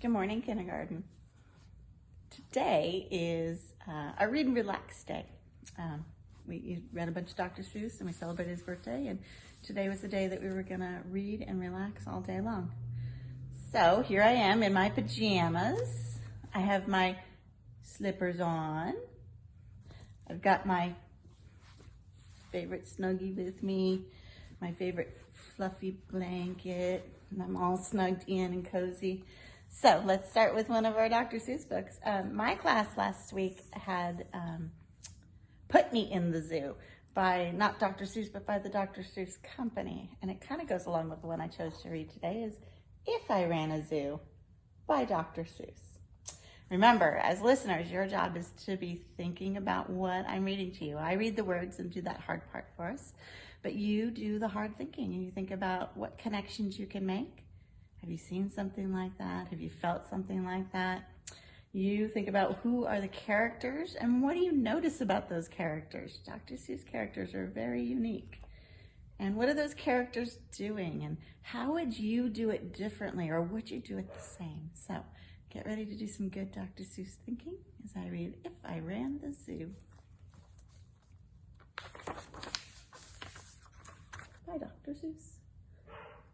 Good morning, kindergarten. Today is our Read and Relax Day. We read a bunch of Dr. Seuss and we celebrated his birthday, and today was the day that we were gonna read and relax all day long. So here I am in my pajamas. I have my slippers on. I've got my favorite Snuggie with me, my favorite fluffy blanket, and I'm all snugged in and cozy. So let's start with one of our Dr. Seuss books. My class last week had Put Me in the Zoo by not Dr. Seuss, but by the Dr. Seuss Company. And it kind of goes along with the one I chose to read today is If I Ran a Zoo by Dr. Seuss. Remember, as listeners, your job is to be thinking about what I'm reading to you. I read the words and do that hard part for us, but you do the hard thinking and you think about what connections you can make. Have you seen something like that? Have you felt something like that? You think about who are the characters and what do you notice about those characters? Dr. Seuss characters are very unique. And what are those characters doing? And how would you do it differently, or would you do it the same? So get ready to do some good Dr. Seuss thinking as I read If I Ran the Zoo by Dr. Seuss.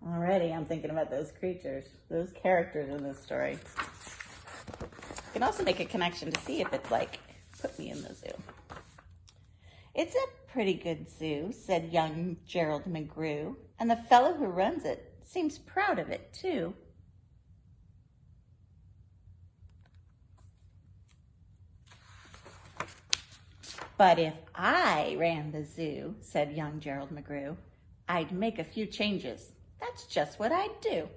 Already I'm thinking about those creatures, those characters in this story. You can also make a connection to see if it's like, put me in the zoo. It's a pretty good zoo, said young Gerald McGrew, and the fellow who runs it seems proud of it too. But if I ran the zoo, said young Gerald McGrew, I'd make a few changes. That's just what I'd do.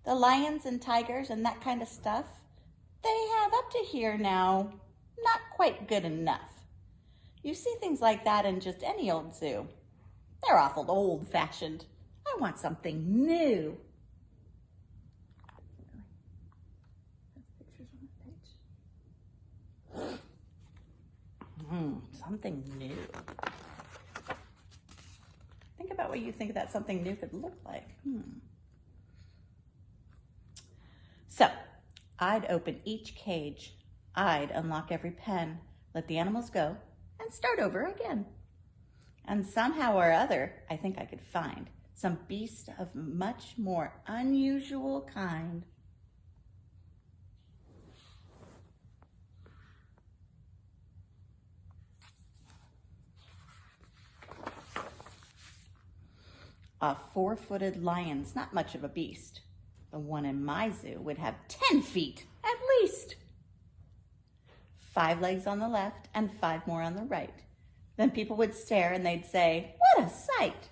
The lions and tigers and that kind of stuff, they have up to here now, not quite good enough. You see things like that in just any old zoo. They're awful old-fashioned. I want something new. Something new. Think about what you think that something new could look like. So, I'd open each cage. I'd unlock every pen, let the animals go, and start over again. And somehow or other, I think I could find some beast of much more unusual kind. A 4-footed lion's not much of a beast. The one in my zoo would have 10 feet at least. 5 legs on the left and 5 more on the right. Then people would stare and they'd say, what a sight.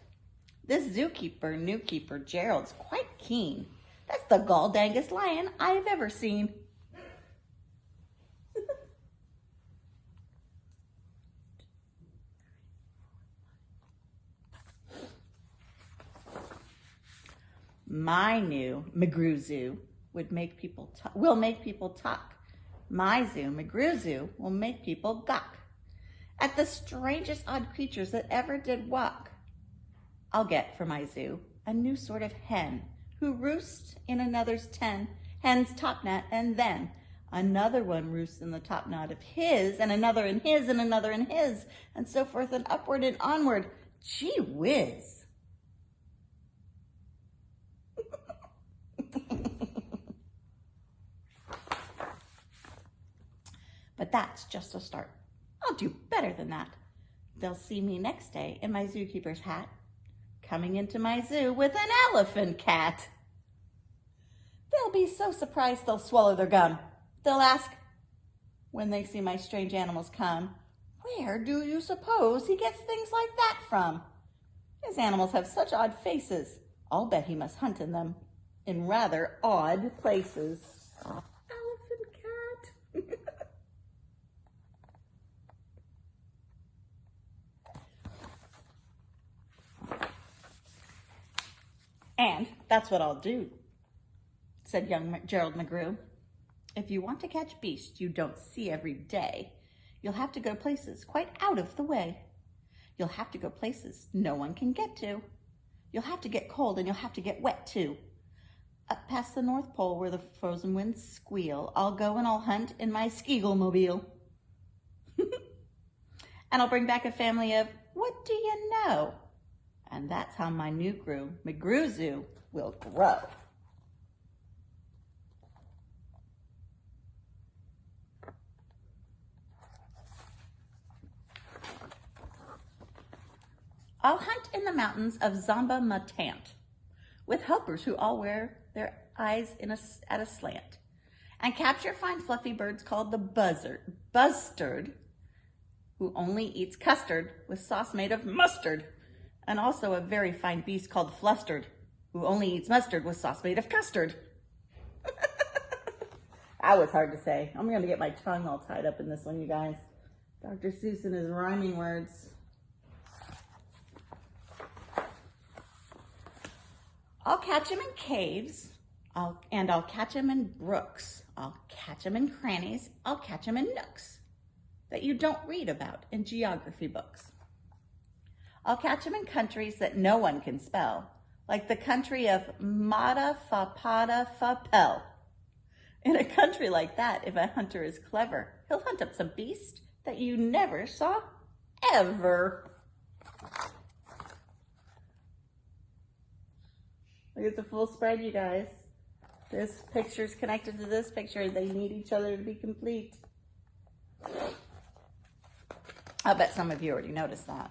This zookeeper, new keeper, Gerald's quite keen. That's the gall-dangest lion I've ever seen. My new McGrew Zoo will make people talk. My zoo, McGrew Zoo, will make people gawk at the strangest odd creatures that ever did walk. I'll get for my zoo a new sort of hen who roosts in another's hen's topknot, and then another one roosts in the topknot of his, and another in his, and another in his, and so forth and upward and onward. Gee whiz. But that's just a start. I'll do better than that. They'll see me next day in my zookeeper's hat, coming into my zoo with an elephant cat. They'll be so surprised they'll swallow their gum. They'll ask, when they see my strange animals come, where do you suppose he gets things like that from? His animals have such odd faces. I'll bet he must hunt in them in rather odd places. Elephant cat. And that's what I'll do, said young Gerald McGrew. If you want to catch beasts you don't see every day, you'll have to go places quite out of the way. You'll have to go places no one can get to. You'll have to get cold and you'll have to get wet too. Up past the North Pole where the frozen winds squeal, I'll go and I'll hunt in my Skeaglemobile. And I'll bring back a family of, what do you know? And that's how my new McGrew Zoo will grow. I'll hunt in the mountains of Zomba Matant with helpers who all wear their eyes at a slant and capture fine fluffy birds called the buzzard, who only eats custard with sauce made of mustard, and also a very fine beast called Flustered, who only eats mustard with sauce made of custard. That was hard to say. I'm going to get my tongue all tied up in this one, you guys. Dr. Seuss and his rhyming words. I'll catch him in caves, I'll catch him in brooks. I'll catch him in crannies. I'll catch him in nooks that you don't read about in geography books. I'll catch him in countries that no one can spell, like the country of Mata Fapada Fapel. In a country like that, if a hunter is clever, he'll hunt up some beast that you never saw ever. Look at the full spread, you guys. This picture's connected to this picture. They need each other to be complete. I bet some of you already noticed that.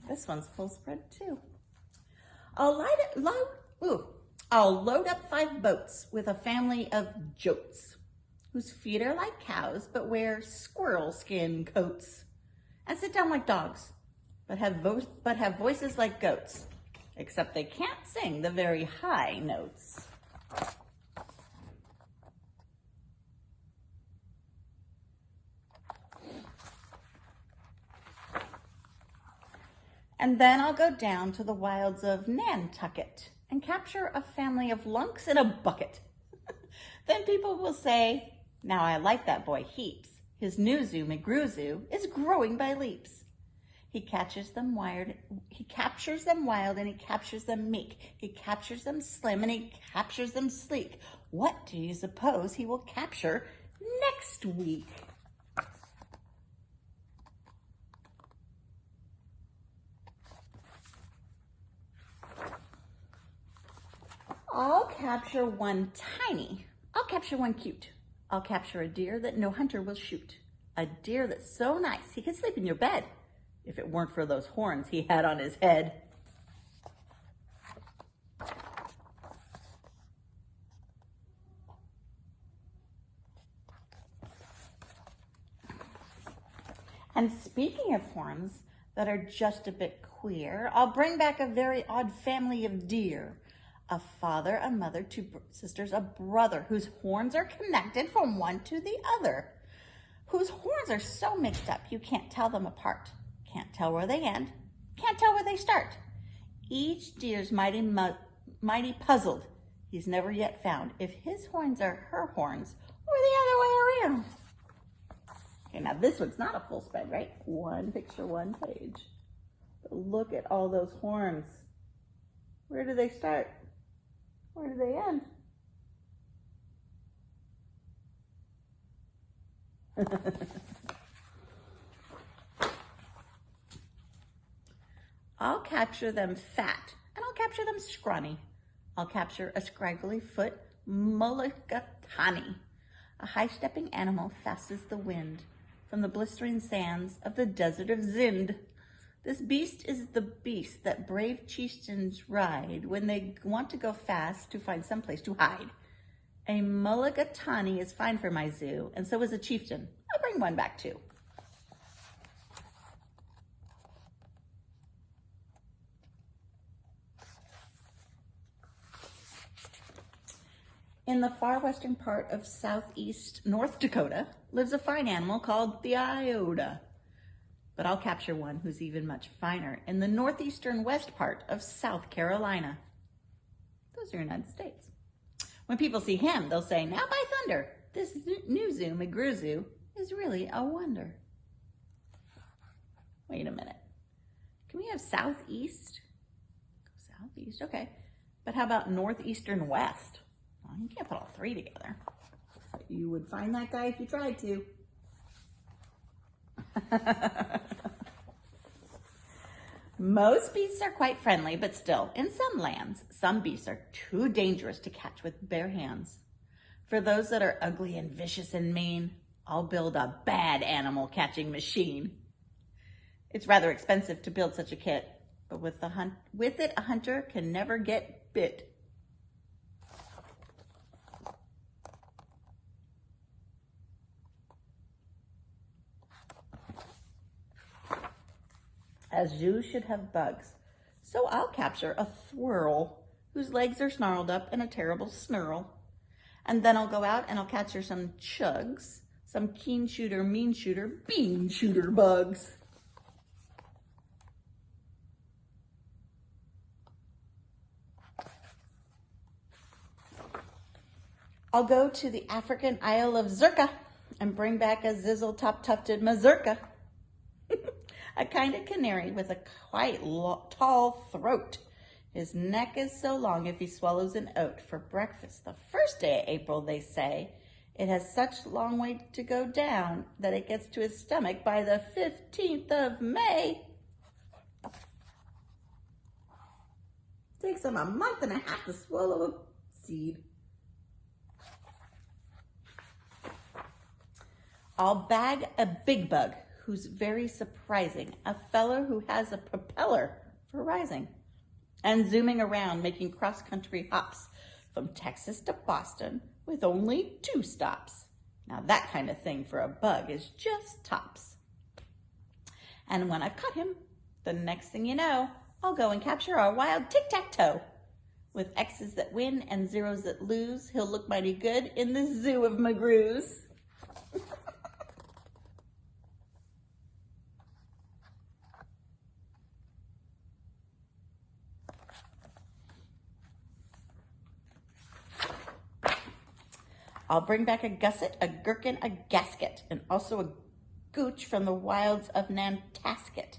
This one's full spread too. I'll load up 5 boats with a family of jotes whose feet are like cows but wear squirrel skin coats and sit down like dogs but have voices like goats, except they can't sing the very high notes. And then I'll go down to the wilds of Nantucket and capture a family of lunks in a bucket. Then people will say, now I like that boy heaps. His new zoo, McGrew Zoo, is growing by leaps. He captures them wild, and he captures them meek. He captures them slim, and he captures them sleek. What do you suppose he will capture next week? I'll capture one tiny. I'll capture one cute. I'll capture a deer that no hunter will shoot. A deer that's so nice he could sleep in your bed if it weren't for those horns he had on his head. And speaking of horns that are just a bit queer, I'll bring back a very odd family of deer. A father, a mother, 2 sisters, a brother, whose horns are connected from one to the other, whose horns are so mixed up you can't tell them apart. Can't tell where they end, can't tell where they start. Each deer's mighty puzzled. He's never yet found if his horns are her horns or the other way around. Okay, now this one's not a full spread, right? One picture, one page. But look at all those horns. Where do they start? Where do they end? I'll capture them fat, and I'll capture them scrawny. I'll capture a scraggly foot mulligatawny, a high-stepping animal fast as the wind, from the blistering sands of the desert of Zend. This beast is the beast that brave chieftains ride when they want to go fast to find some place to hide. A mulligatawny is fine for my zoo, and so is a chieftain. I'll bring one back too. In the far western part of southeast North Dakota lives a fine animal called the iota. But I'll capture one who's even much finer in the northeastern west part of South Carolina. Those are United States. When people see him, they'll say, now by thunder, this new zoo, McGrew Zoo, is really a wonder. Wait a minute. Can we have southeast? Go Southeast, okay. But how about northeastern west? Well, you can't put all three together. But you would find that guy if you tried to. Most beasts are quite friendly, but still, in some lands, some beasts are too dangerous to catch with bare hands. For those that are ugly and vicious and mean, I'll build a bad animal catching machine. It's rather expensive to build such a kit, but with it, a hunter can never get bit. A zoo should have bugs, so I'll capture a thwirl whose legs are snarled up in a terrible snarl. And then I'll go out and I'll capture some chugs, some keen shooter, mean shooter, bean shooter bugs. I'll go to the African Isle of Zurka and bring back a zizzle top-tufted mazurka. A kind of canary with a quite tall throat. His neck is so long if he swallows an oat for breakfast. The first day of April, they say, it has such long way to go down that it gets to his stomach by the 15th of May. It takes him a month and a half to swallow a seed. I'll bag a big bug who's very surprising, a feller who has a propeller for rising and zooming around, making cross-country hops from Texas to Boston with only 2 stops. Now that kind of thing for a bug is just tops. And when I've caught him, the next thing you know, I'll go and capture a wild tic-tac-toe. With X's that win and zeros that lose, he'll look mighty good in the zoo of McGrews. I'll bring back a gusset, a gherkin, a gasket, and also a gooch from the wilds of Nantasket.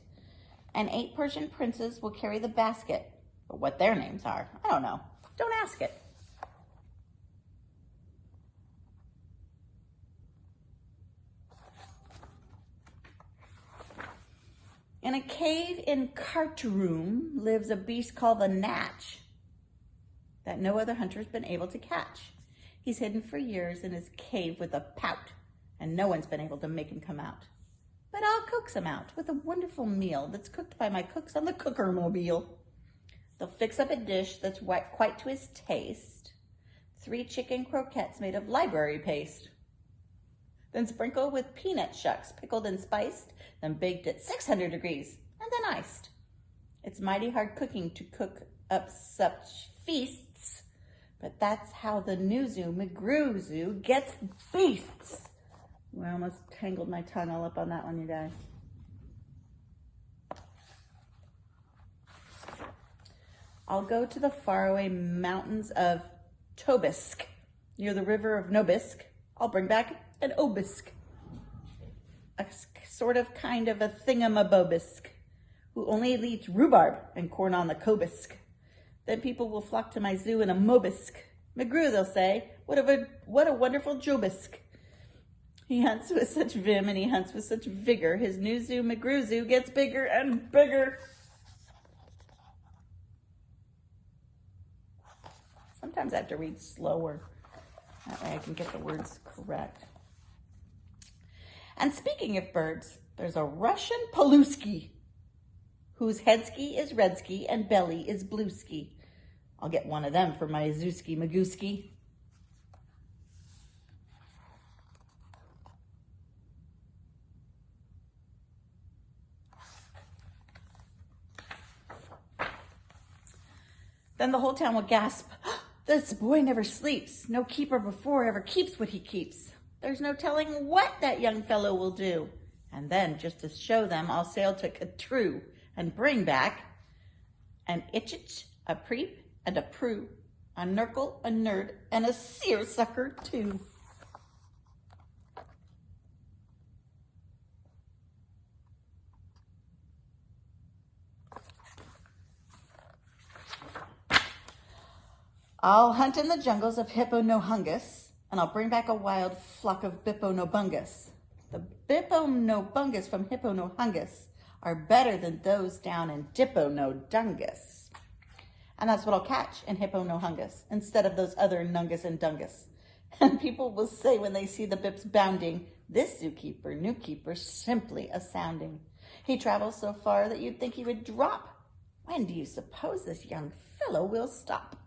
And 8 Persian princes will carry the basket. But what their names are, I don't know. Don't ask it. In a cave in Khartoum lives a beast called the Natch that no other hunter's been able to catch. He's hidden for years in his cave with a pout, and no one's been able to make him come out. But I'll coax him out with a wonderful meal that's cooked by my cooks on the Cookermobile. They'll fix up a dish that's quite to his taste. 3 chicken croquettes made of library paste. Then sprinkle with peanut shucks, pickled and spiced, then baked at 600 degrees, and then iced. It's mighty hard cooking to cook up such feasts, but that's how the new zoo, McGrew Zoo, gets beasts. Well, I almost tangled my tongue all up on that one, you guys. I'll go to the faraway mountains of Tobisk, near the river of Nobisk. I'll bring back an obisque, a sort of kind of a thingamabobisk, who only eats rhubarb and corn on the Kobisk. Then people will flock to my zoo in a mobisk. McGrew, they'll say, what a wonderful jobisk. He hunts with such vim and he hunts with such vigor. His new zoo, McGrew Zoo, gets bigger and bigger. Sometimes I have to read slower. That way I can get the words correct. And speaking of birds, there's a Russian Paluski, whose headski is redski and belly is blueski. I'll get one of them for my Zooski Magooski. Then the whole town will gasp, this boy never sleeps. No keeper before ever keeps what he keeps. There's no telling what that young fellow will do. And then, just to show them, I'll sail to Catrue and bring back an itchich, a preep, and a prue, a nurgle, a nerd, and a seersucker too. I'll hunt in the jungles of Hipponohungus, and I'll bring back a wild flock of Biponobungus. The Biponobungus from Hipponohungus are better than those down in Diponodungus. And that's what I'll catch in Hipponohungus, instead of those other Nungus and Dungus. And people will say when they see the Bips bounding, this zookeeper, new keeper, simply astounding. He travels so far that you'd think he would drop. When do you suppose this young fellow will stop?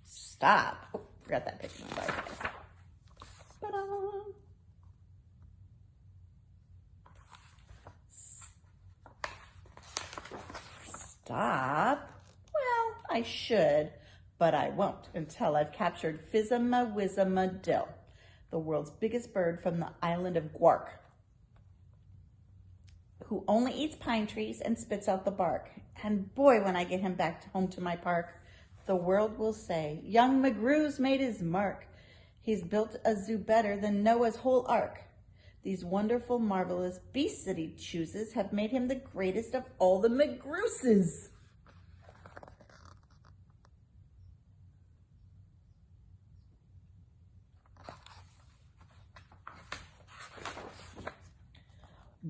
Stop. Oh, forgot that picture. Sorry, guys. Ta-da. Stop? Well, I should, but I won't until I've captured Phizima-Wizima-Dill, the world's biggest bird from the island of Gwark, who only eats pine trees and spits out the bark. And boy, when I get him back home to my park, the world will say, young McGrew's made his mark. He's built a zoo better than Noah's whole ark. These wonderful, marvelous beasts that he chooses have made him the greatest of all the McGrewses.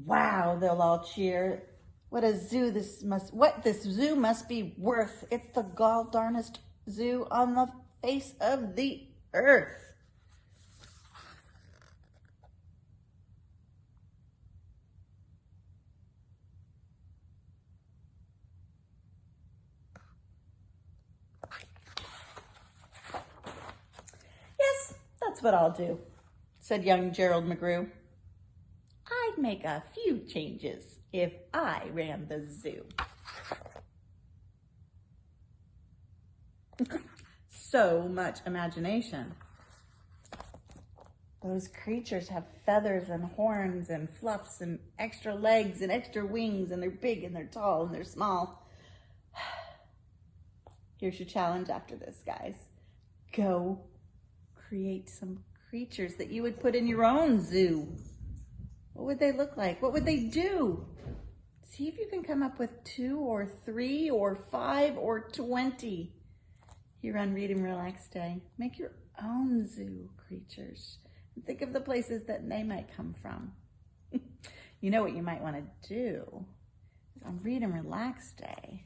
Wow, they'll all cheer. What this zoo must be worth. It's the gall darnest zoo on the face of the earth. Yes, that's what I'll do, said young Gerald McGrew. I'd make a few changes if I ran the zoo. So much imagination. Those creatures have feathers and horns and fluffs and extra legs and extra wings, and they're big and they're tall and they're small. Here's your challenge after this, guys. Go create some creatures that you would put in your own zoo. What would they look like? What would they do? See if you can come up with 2 or 3 or 5 or 20 here on Read and Relax Day. Make your own zoo creatures. And think of the places that they might come from. You know what you might want to do is on Read and Relax Day,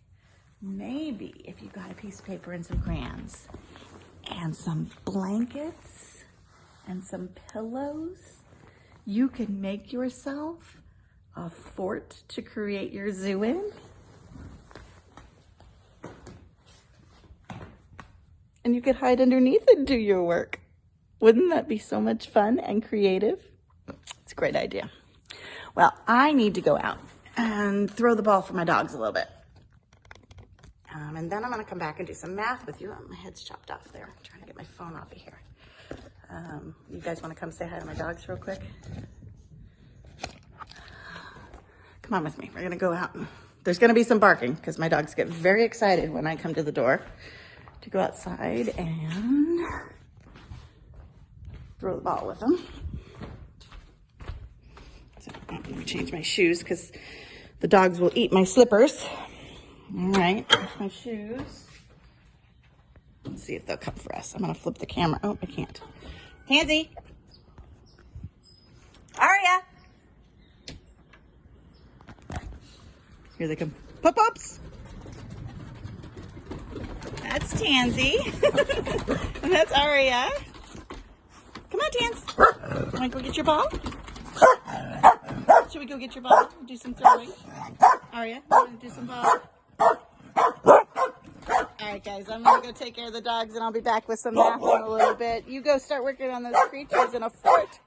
maybe if you got a piece of paper and some crayons and some blankets and some pillows, you can make yourself a fort to create your zoo in. And you could hide underneath and do your work. Wouldn't that be so much fun and creative? It's a great idea. Well, I need to go out and throw the ball for my dogs a little bit. And then I'm gonna come back and do some math with you. My head's chopped off there. I'm trying to get my phone off of here. You guys wanna come say hi to my dogs real quick? Come on with me. We're gonna go out. There's gonna be some barking because my dogs get very excited when I come to the door to go outside and throw the ball with them. So I'm gonna change my shoes because the dogs will eat my slippers. All right, my shoes. Let's see if they'll come for us. I'm gonna flip the camera. Oh, I can't. Tansy. Aria. Here they come. Pop-ups. That's Tansy. And that's Aria. Come on, Tans. Want to go get your ball? Should we go get your ball? Do some throwing? Aria, want to do some ball? All right, guys, I'm going to go take care of the dogs, and I'll be back with some math in a little bit. You go start working on those creatures in a fort.